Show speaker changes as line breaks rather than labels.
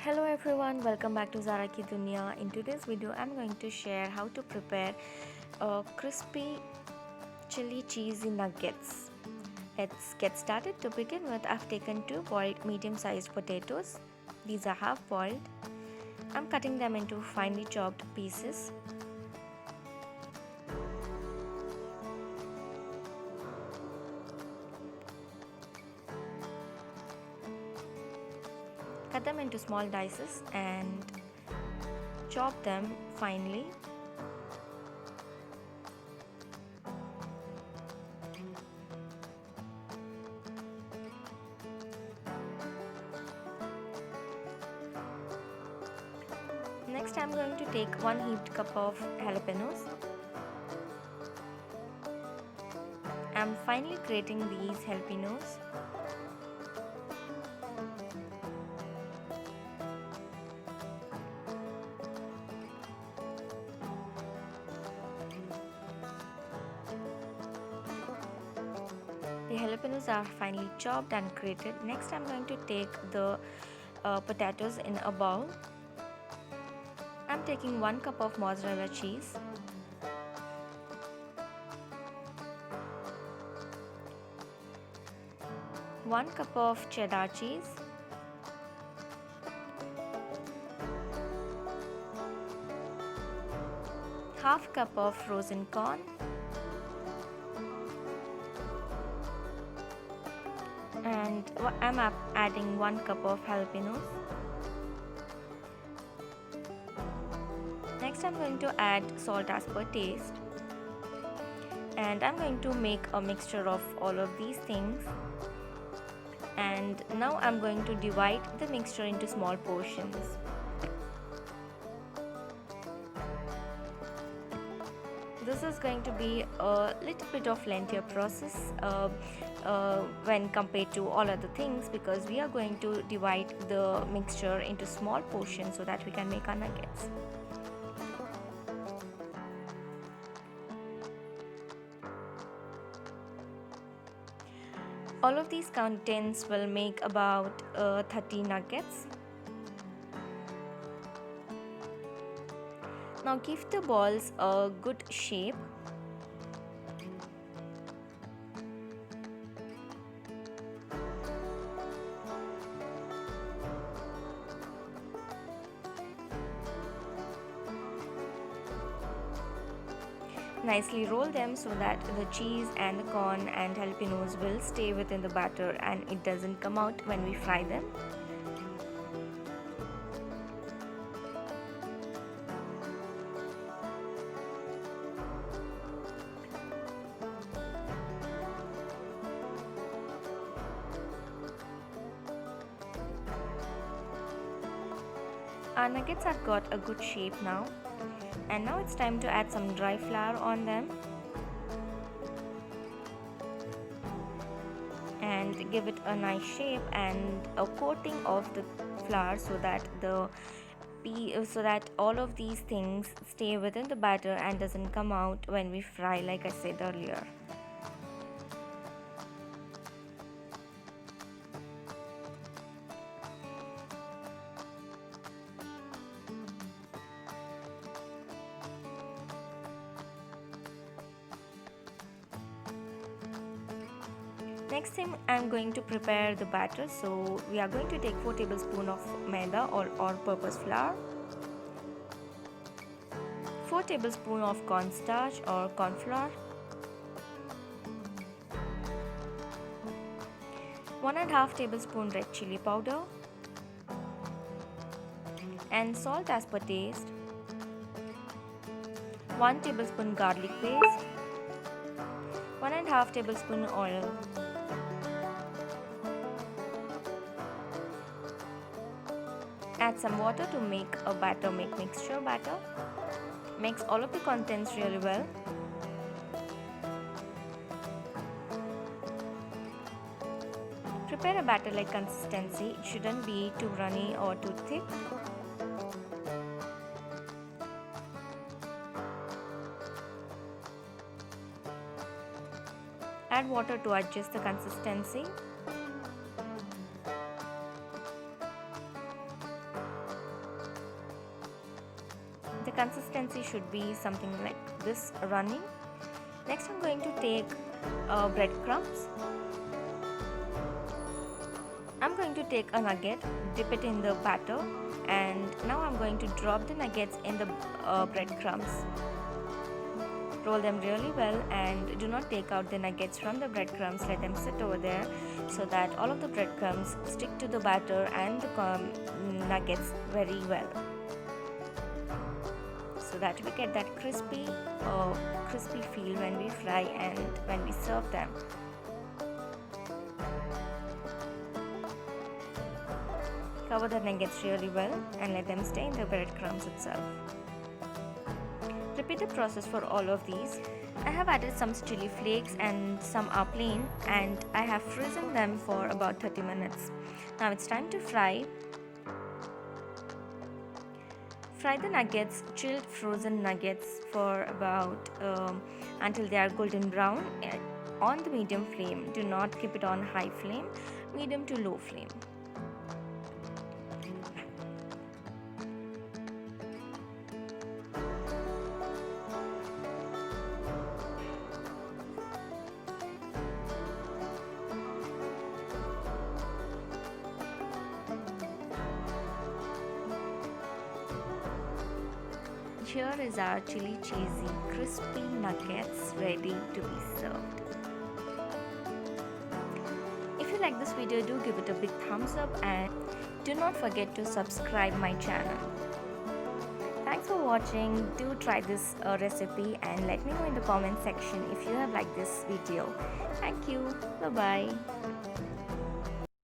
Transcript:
Hello everyone, welcome back to Zaara ki Duniya. In today's video, I'm going to share how to prepare crispy chili cheesy nuggets. Let's get started. To begin with, I've taken two boiled medium-sized potatoes. These are half boiled. I'm cutting them into finely chopped pieces. Cut them into small dices and chop them finely. Next, I'm going to take 1 heaped cup of jalapenos. I'm finely grating these jalapenos. The jalapenos are finely chopped and grated. Next, I'm going to take the potatoes in a bowl. I'm taking 1 cup of mozzarella cheese, 1 cup of cheddar cheese, half cup of frozen corn, and I'm adding 1 cup of jalapenos. Next, I'm going to add salt as per taste, and I'm going to make a mixture of all of these things. And now I'm going to divide the mixture into small portions. This is going to be a little bit of lengthier process when compared to all other things, because we are going to divide the mixture into small portions so that we can make our nuggets. All of these contents will make about 30 nuggets. Now give the balls a good shape. Nicely roll them so that the cheese and the corn and jalapenos will stay within the batter and it doesn't come out when we fry them. Our nuggets have got a good shape now. And now it's time to add some dry flour on them and give it a nice shape and a coating of the flour so that all of these things stay within the batter and doesn't come out when we fry, like I said earlier. Next thing, I'm going to prepare the batter. So we are going to take 4 tablespoons of Maida or all-purpose flour, 4 tablespoons of corn starch or corn flour, 1.5 tablespoon red chili powder, and salt as per taste, 1 tablespoon garlic paste, 1.5 tablespoon oil. Add some water to make a mixture batter. Mix all of the contents really well. Prepare a batter-like consistency. It shouldn't be too runny or too thick. Add water to adjust the consistency. The consistency should be something like this, running. Next I'm going to take breadcrumbs. I'm going to take a nugget, dip it in the batter, and now I'm going to drop the nuggets in the breadcrumbs. Roll them really well and do not take out the nuggets from the breadcrumbs. Let them sit over there so that all of the breadcrumbs stick to the batter and the nuggets very well, so that we get that crispy feel when we fry and when we serve them. Cover the nuggets really well and let them stay in the breadcrumbs itself. Repeat the process for all of these. I have added some chili flakes and some are plain, and I have frozen them for about 30 minutes. Now it's time to fry. Fry the nuggets, chilled frozen nuggets, for about until they are golden brown on the medium flame. Do not keep it on high flame, medium to low flame. Here is our chili cheesy crispy nuggets ready to be served. If you like this video, do give it a big thumbs up and do not forget to subscribe my channel. Thanks for watching. Do try this recipe and let me know in the comment section if you have liked this video. Thank you. Bye bye.